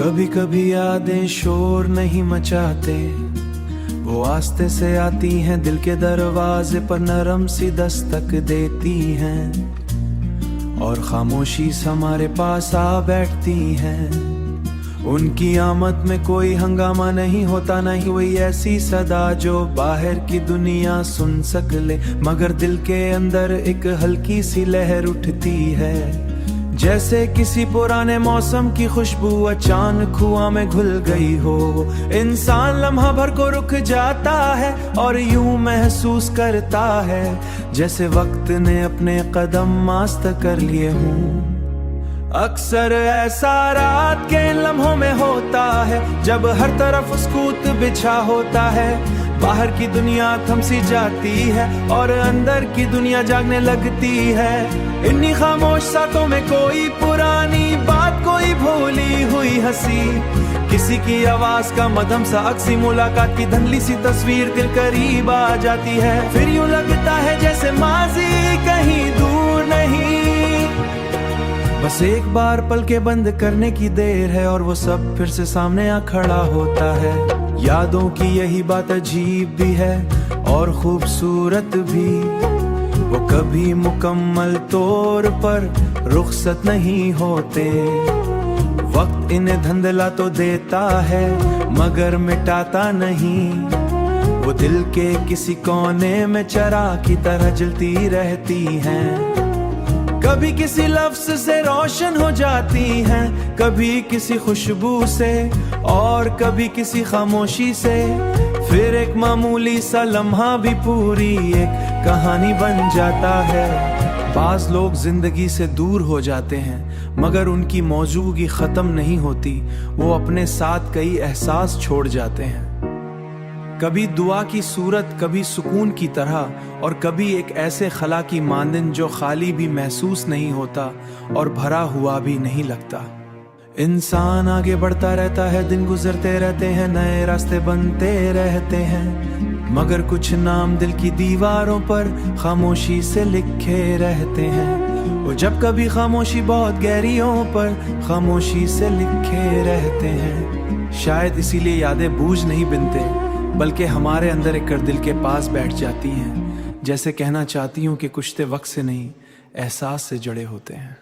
कभी कभी यादें शोर नहीं मचाते, वो आस्ते से आती हैं दिल के दरवाजे पर, नरम सी दस्तक देती हैं और खामोशी से हमारे पास आ बैठती हैं। उनकी आमद में कोई हंगामा नहीं होता, नहीं वही ऐसी सदा जो बाहर की दुनिया सुन सकले, मगर दिल के अंदर एक हल्की सी लहर उठती है, जैसे किसी पुराने मौसम की खुशबू अचानक हुआ में घुल गई हो। इंसान लम्हा भर को रुक जाता है और यूं महसूस करता है जैसे वक्त ने अपने कदम मास्त कर लिए हों। अक्सर ऐसा रात के लम्हों में होता है जब हर तरफ सुकूत बिछा होता है, बाहर की दुनिया थम सी जाती है और अंदर की दुनिया जागने लगती है। इन्हीं खामोश सातों में कोई पुरानी बात, कोई भूली हुई हंसी, किसी की आवाज का मधम सा अक्सी, मुलाकात की धुंधली सी तस्वीर दिल करीब आ जाती है। फिर यूं लगता है जैसे माजी कहीं दूर नहीं, बस एक बार पल के बंद करने की देर है और वो सब फिर से सामने आ खड़ा होता है। यादों की यही बात अजीब भी है और खूबसूरत भी, वो कभी मुकम्मल तौर पर रुखसत नहीं होते। वक्त इन्हें धंधला तो देता है मगर मिटाता नहीं, वो दिल के किसी कोने में चिराग की तरह जलती रहती हैं। कभी किसी लफ्ज से रोशन हो जाती हैं, कभी किसी खुशबू से और कभी किसी खामोशी से, फिर एक मामूली सा लम्हा भी पूरी एक कहानी बन जाता है। बाज लोग जिंदगी से दूर हो जाते हैं मगर उनकी मौजूदगी खत्म नहीं होती, वो अपने साथ कई एहसास छोड़ जाते हैं। कभी दुआ की सूरत, कभी सुकून की तरह और कभी एक ऐसे खला की मानन जो खाली भी महसूस नहीं होता और भरा हुआ भी नहीं लगता। इंसान आगे बढ़ता रहता है, दिन गुजरते रहते हैं, नए रास्ते बनते रहते हैं, मगर कुछ नाम दिल की दीवारों पर खामोशी से लिखे रहते हैं। वो जब कभी खामोशी बहुत गहरियों पर खामोशी से लिखे रहते हैं। शायद इसीलिए यादें बूझ नहीं बिनते बल्कि हमारे अंदर एक कर दिल के पास बैठ जाती हैं, जैसे कहना चाहती हूँ कि कुछ ते वक्त से नहीं एहसास से जुड़े होते हैं।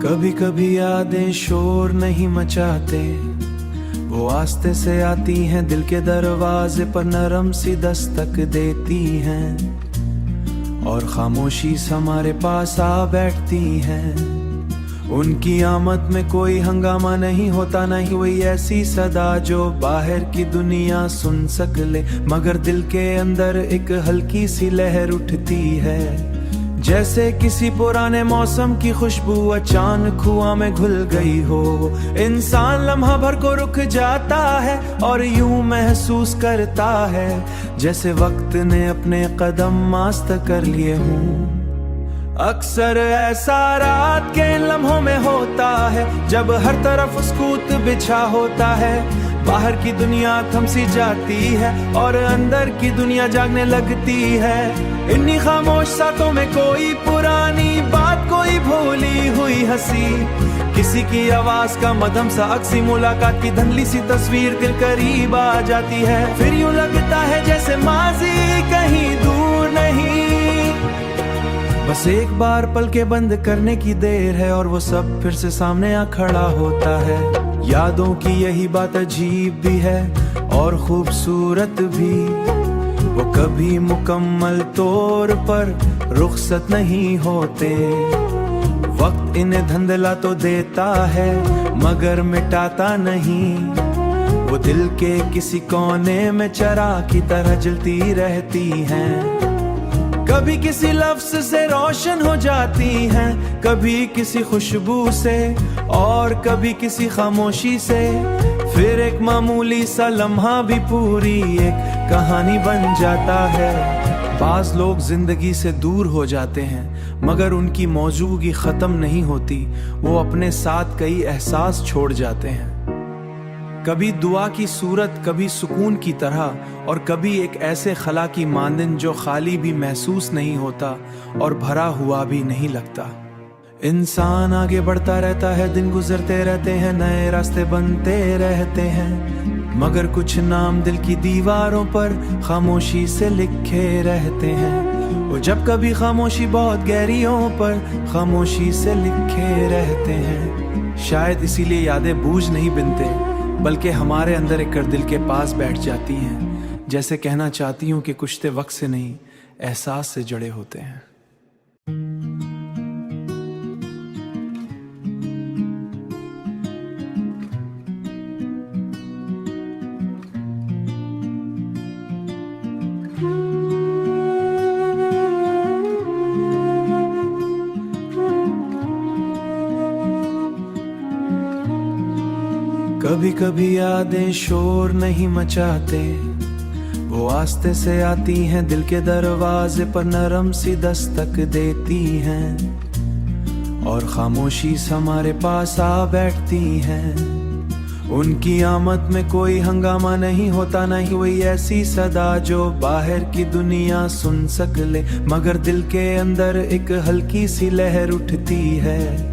कभी कभी यादें शोर नहीं मचाते, वो आस्ते से आती हैं दिल के दरवाजे पर, नरम सी दस्तक देती हैं और खामोशी से हमारे पास आ बैठती हैं। उनकी आमद में कोई हंगामा नहीं होता, नहीं वही ऐसी सदा जो बाहर की दुनिया सुन सकले, मगर दिल के अंदर एक हल्की सी लहर उठती है, जैसे किसी पुराने मौसम की खुशबू अचानक हुआ में घुल गई हो। इंसान लम्हा भर को रुक जाता है और यूं महसूस करता है जैसे वक्त ने अपने कदम मास्त कर लिए हों। अक्सर ऐसा रात के लम्हों में होता है जब हर तरफ सुकूत बिछा होता है, बाहर की दुनिया थम सी जाती है और अंदर की दुनिया जागने लगती है। इन्हीं खामोश सातों में कोई पुरानी बात, कोई भूली हुई हंसी, किसी की आवाज का मधम सा अक्सी, मुलाकात की धुंधली सी तस्वीर दिल करीब आ जाती है। फिर यूं लगता है जैसे माजी कहीं दूर नहीं, बस एक बार पल के बंद करने की देर है और वो सब फिर से सामने आ खड़ा होता है। यादों की यही बात अजीब भी है और खूबसूरत भी, वो कभी मुकम्मल तौर पर रुखसत नहीं होते। वक्त इन्हें धंधला तो देता है मगर मिटाता नहीं, वो दिल के किसी कोने में चिराग की तरह जलती रहती हैं। कभी किसी लफ्ज से रोशन हो जाती हैं, कभी किसी खुशबू से और कभी किसी खामोशी से, फिर एक मामूली सा लम्हा भी पूरी एक कहानी बन जाता है। बाज लोग जिंदगी से दूर हो जाते हैं मगर उनकी मौजूदगी खत्म नहीं होती, वो अपने साथ कई एहसास छोड़ जाते हैं। कभी दुआ की सूरत, कभी सुकून की तरह, और कभी एक ऐसे खला की मानन जो खाली भी महसूस नहीं होता और भरा हुआ भी नहीं लगता। इंसान आगे बढ़ता रहता है, दिन गुजरते रहते हैं, नए रास्ते बनते रहते हैं, मगर कुछ नाम दिल की दीवारों पर खामोशी से लिखे रहते हैं। वो जब कभी खामोशी बहुत गहरियों पर खामोशी से लिखे रहते हैं। शायद इसीलिए यादें बूझ नहीं बिनते, बल्कि हमारे अंदर एक कर दिल के पास बैठ जाती हैं। जैसे कहना चाहती हूँ कि कुछ ते वक्त से नहीं, एहसास से जड़े होते हैं। कभी कभी यादें शोर नहीं मचाते, वो आस्ते से आती हैं, दिल के दरवाजे पर नरम सी दस्तक देती हैं, और खामोशी हमारे पास आ बैठती हैं। उनकी आमद में कोई हंगामा नहीं होता, नहीं कोई ऐसी सदा जो बाहर की दुनिया सुन सकले, मगर दिल के अंदर एक हल्की सी लहर उठती है,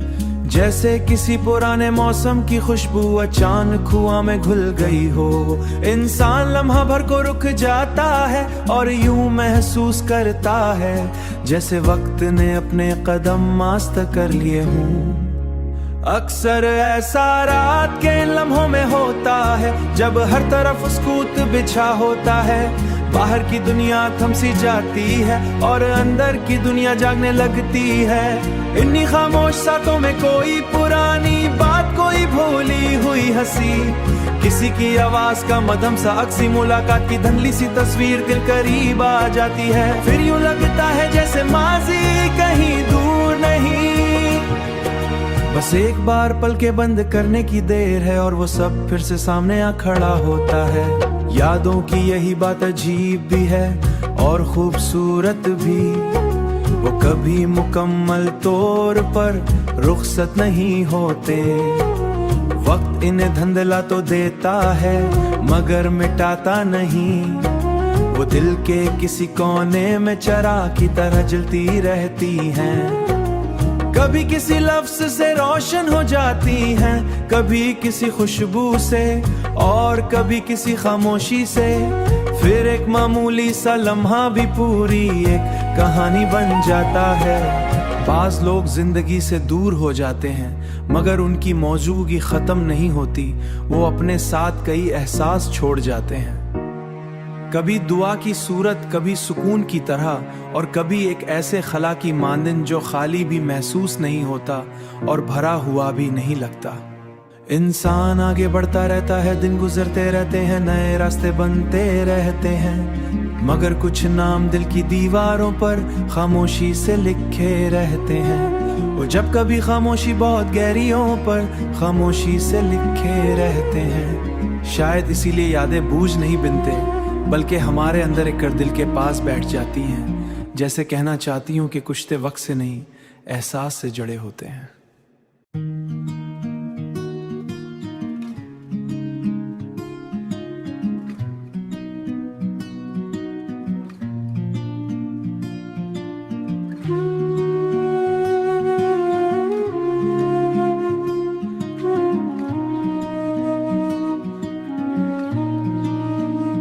जैसे किसी पुराने मौसम की खुशबू अचानक हुआ में घुल गई हो। इंसान लम्हा भर को रुक जाता है और यूं महसूस करता है जैसे वक्त ने अपने कदम मास्त कर लिए हों। अक्सर ऐसा रात के लम्हों में होता है जब हर तरफ सुकूत बिछा होता है, बाहर की दुनिया थम सी जाती है और अंदर की दुनिया जागने लगती है। इन्हीं खामोश सातों में कोई पुरानी बात, कोई भूली हुई हंसी, किसी की आवाज का मधम सा अक्सी, मुलाकात की धुंधली सी तस्वीर दिल करीब आ जाती है। फिर यूं लगता है जैसे माजी कहीं दूर नहीं, बस एक बार पल के बंद करने की देर है और वो सब फिर से सामने आ खड़ा होता है। यादों की यही बात अजीब भी है और खूबसूरत भी, वो कभी मुकम्मल तौर पर रुखसत नहीं होते। वक्त इन्हें धंधला तो देता है मगर मिटाता नहीं, वो दिल के किसी कोने में चिराग की तरह जलती रहती हैं। कभी किसी लफ्ज से रोशन हो जाती हैं, कभी किसी खुशबू से और कभी किसी खामोशी से, फिर एक मामूली सा लम्हा भी पूरी एक कहानी बन जाता है। बाज लोग जिंदगी से दूर हो जाते हैं मगर उनकी मौजूदगी खत्म नहीं होती, वो अपने साथ कई एहसास छोड़ जाते हैं। कभी दुआ की सूरत, कभी सुकून की तरह, और कभी एक ऐसे खला की मानन जो खाली भी महसूस नहीं होता और भरा हुआ भी नहीं लगता। इंसान आगे बढ़ता रहता है, दिन गुजरते रहते हैं, नए रास्ते बनते रहते हैं, मगर कुछ नाम दिल की दीवारों पर खामोशी से लिखे रहते हैं। वो जब कभी खामोशी बहुत गहरियों पर खामोशी से लिखे रहते हैं। शायद इसीलिए यादें बूझ नहीं बिनते, बल्कि हमारे अंदर एक कर दिल के पास बैठ जाती हैं। जैसे कहना चाहती हूँ कि कुछ ते वक्त से नहीं, एहसास से जड़े होते हैं।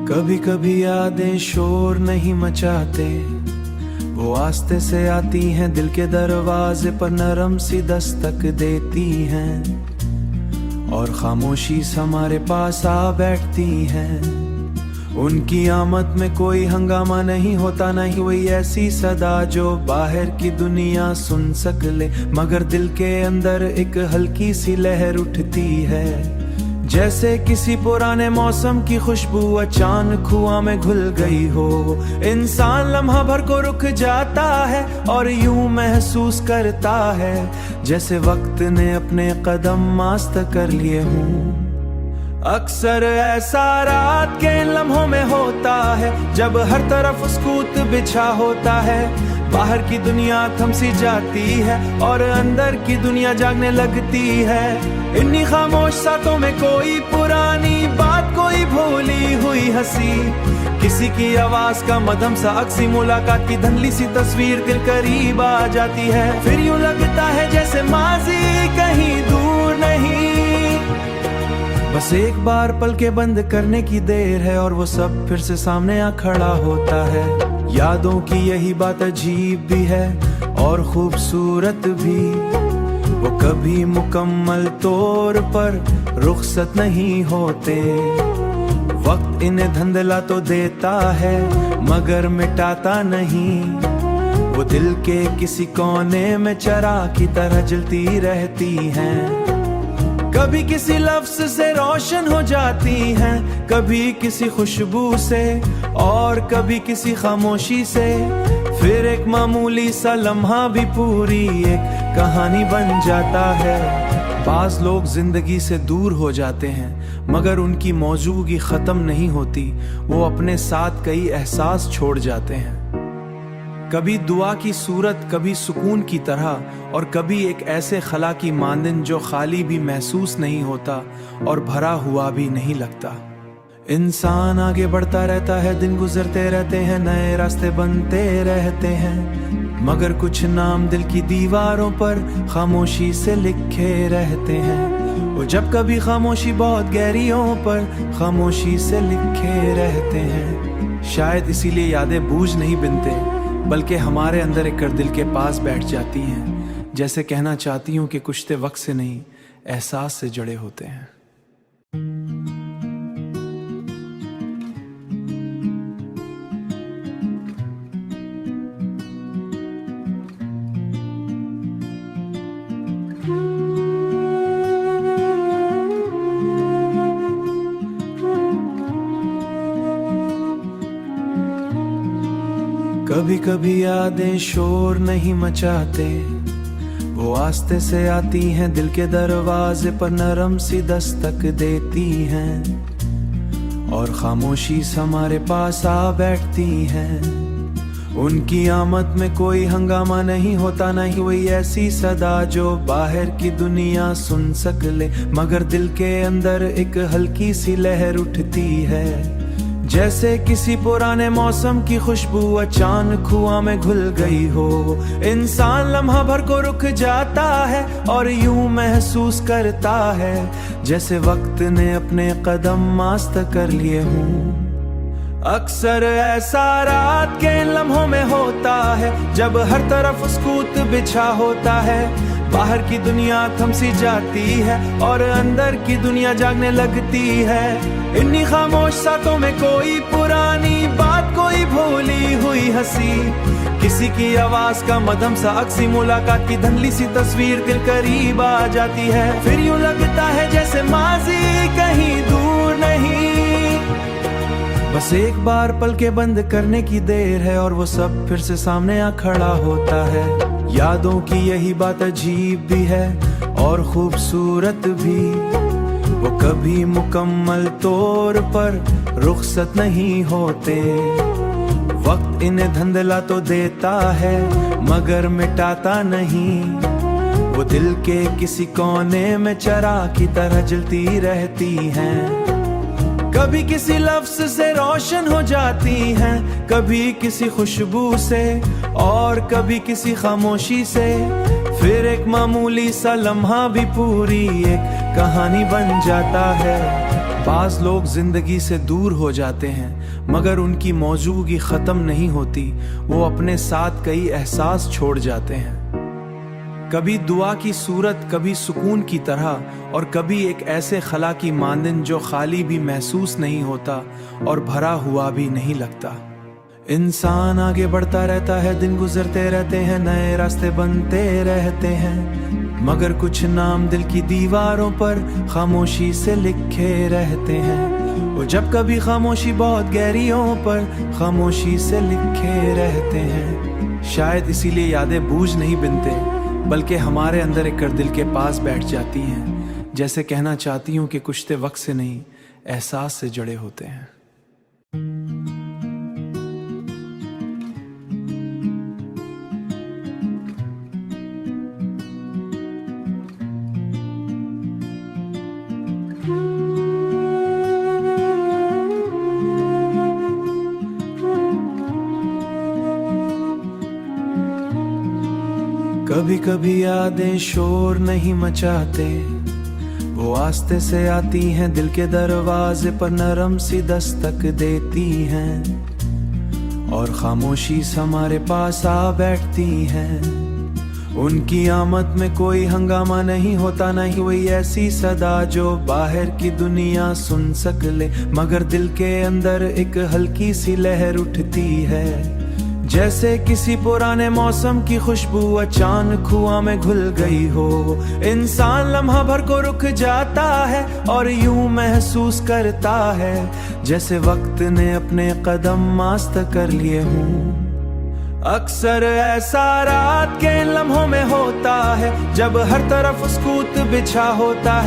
कभी कभी यादें शोर नहीं मचाते, वो आस्ते से आती हैं, दिल के दरवाजे पर नरम सी दस्तक देती हैं, और खामोशी हमारे पास आ बैठती हैं। उनकी आमद में कोई हंगामा नहीं होता, नहीं कोई ऐसी सदा जो बाहर की दुनिया सुन सकले, मगर दिल के अंदर एक हल्की सी लहर उठती है, जैसे किसी पुराने मौसम की खुशबू अचानक हुआ में घुल गई हो। इंसान लम्हा भर को रुक जाता है और यूं महसूस करता है जैसे वक्त ने अपने कदम मास्त कर लिए हों। अक्सर ऐसा रात के लम्हों में होता है, जब हर तरफ सुकूत बिछा होता है। बाहर की दुनिया थम सी जाती है और अंदर की दुनिया जागने लगती है। इन्हीं खामोश सातों में कोई पुरानी बात, कोई भूली हुई हंसी, किसी की आवाज का मधम सा अक्सी, मुलाकात की धुंधली सी तस्वीर दिल करीब आ जाती है। फिर यूं लगता है जैसे माजी कहीं दूर नहीं, बस एक बार पल के बंद करने की देर है और वो सब फिर से सामने आ खड़ा होता है। यादों की यही बात अजीब भी है और खूबसूरत भी, वो कभी मुकम्मल तौर पर रुखसत नहीं होते। वक्त इन्हें धंधला तो देता है मगर मिटाता नहीं, वो दिल के किसी कोने में चिराग की तरह जलती रहती हैं। कभी किसी लफ्ज से रोशन हो जाती हैं, कभी किसी खुशबू से और कभी किसी खामोशी से। फिर एक मामूली सा लम्हा भी पूरी एक कहानी बन जाता है। बाज लोग जिंदगी से दूर हो जाते हैं मगर उनकी मौजूदगी खत्म नहीं होती, वो अपने साथ कई एहसास छोड़ जाते हैं। कभी दुआ की सूरत, कभी सुकून की तरह और कभी एक ऐसे खला की मानन जो खाली भी महसूस नहीं होता और भरा हुआ भी नहीं लगता। इंसान आगे बढ़ता रहता है, दिन गुजरते रहते हैं, नए रास्ते बनते रहते हैं, मगर कुछ नाम दिल की दीवारों पर खामोशी से लिखे रहते हैं। वो जब कभी खामोशी बहुत गहरियों पर खामोशी से लिखे रहते हैं। शायद इसीलिए यादें बूझ नहीं बिनते बल्कि हमारे अंदर एक कर दिल के पास बैठ जाती हैं, जैसे कहना चाहती हूँ कि कुछ ते वक्त से नहीं, एहसास से जड़े होते हैं। कभी कभी यादें शोर नहीं मचाते, वो आस्ते से आती हैं दिल के दरवाजे पर, नरम सी दस्तक देती हैं और खामोशी से हमारे पास आ बैठती हैं। उनकी आमद में कोई हंगामा नहीं होता, नहीं कोई ऐसी सदा जो बाहर की दुनिया सुन सकले, मगर दिल के अंदर एक हल्की सी लहर उठती है, जैसे किसी पुराने मौसम की खुशबू अचानक हुआ में घुल गई हो। इंसान लम्हा भर को रुक जाता है और यूं महसूस करता है जैसे वक्त ने अपने कदम मास्त कर लिए हों। अक्सर ऐसा रात के लम्हों में होता है, जब हर तरफ सुकूत बिछा होता है। बाहर की दुनिया थम सी जाती है और अंदर की दुनिया जागने लगती है। इन्हीं खामोश सातों में कोई पुरानी बात, कोई भूली हुई हंसी, किसी की आवाज का मधम सा अक्सी, मुलाकात की धुंधली सी तस्वीर दिल करीब आ जाती है। फिर यूं लगता है जैसे माजी कहीं दूर नहीं, बस एक बार पल के बंद करने की देर है और वो सब फिर से सामने आ खड़ा होता है। यादों की यही बात अजीब भी है और खूबसूरत भी, वो कभी मुकम्मल तौर पर रुखसत नहीं होते। वक्त इन्हें धंधला तो देता है मगर मिटाता नहीं, वो दिल के किसी कोने में चिराग की तरह जलती रहती हैं। कभी किसी लफ्ज से रोशन हो जाती हैं, कभी किसी खुशबू से और कभी किसी खामोशी से। फिर एक मामूली सा लम्हा भी पूरी एक कहानी बन जाता है। बाज लोग जिंदगी से दूर हो जाते हैं मगर उनकी मौजूदगी खत्म नहीं होती, वो अपने साथ कई एहसास छोड़ जाते हैं। कभी दुआ की सूरत, कभी सुकून की तरह और कभी एक ऐसे खला की मानन जो खाली भी महसूस नहीं होता और भरा हुआ भी नहीं लगता। इंसान आगे बढ़ता रहता है, दिन गुजरते रहते हैं, नए रास्ते बनते रहते हैं, मगर कुछ नाम दिल की दीवारों पर खामोशी से लिखे रहते हैं। वो जब कभी खामोशी बहुत गहरियों पर खामोशी से लिखे रहते हैं। शायद इसीलिए यादें बूझ नहीं बिनते बल्कि हमारे अंदर एक कर दिल के पास बैठ जाती हैं, जैसे कहना चाहती हूं कि कुछ ते वक्त से नहीं, एहसास से जड़े होते हैं। कभी कभी यादें शोर नहीं मचाते, वो आस्ते से आती हैं दिल के दरवाजे पर, नरम सी दस्तक देती हैं और खामोशी से हमारे पास आ बैठती हैं। उनकी आमद में कोई हंगामा नहीं होता, नहीं कोई ऐसी सदा जो बाहर की दुनिया सुन सकले, मगर दिल के अंदर एक हल्की सी लहर उठती है, जैसे किसी पुराने मौसम की खुशबू अचानक हुआ में घुल गई हो। इंसान लम्हा भर को रुक जाता है और यूं महसूस करता है जैसे वक्त ने अपने कदम मास्त कर लिए हों। अक्सर ऐसा रात के इन लम्हों में होता है जब हर तरफ सुकूत बिछा होता है।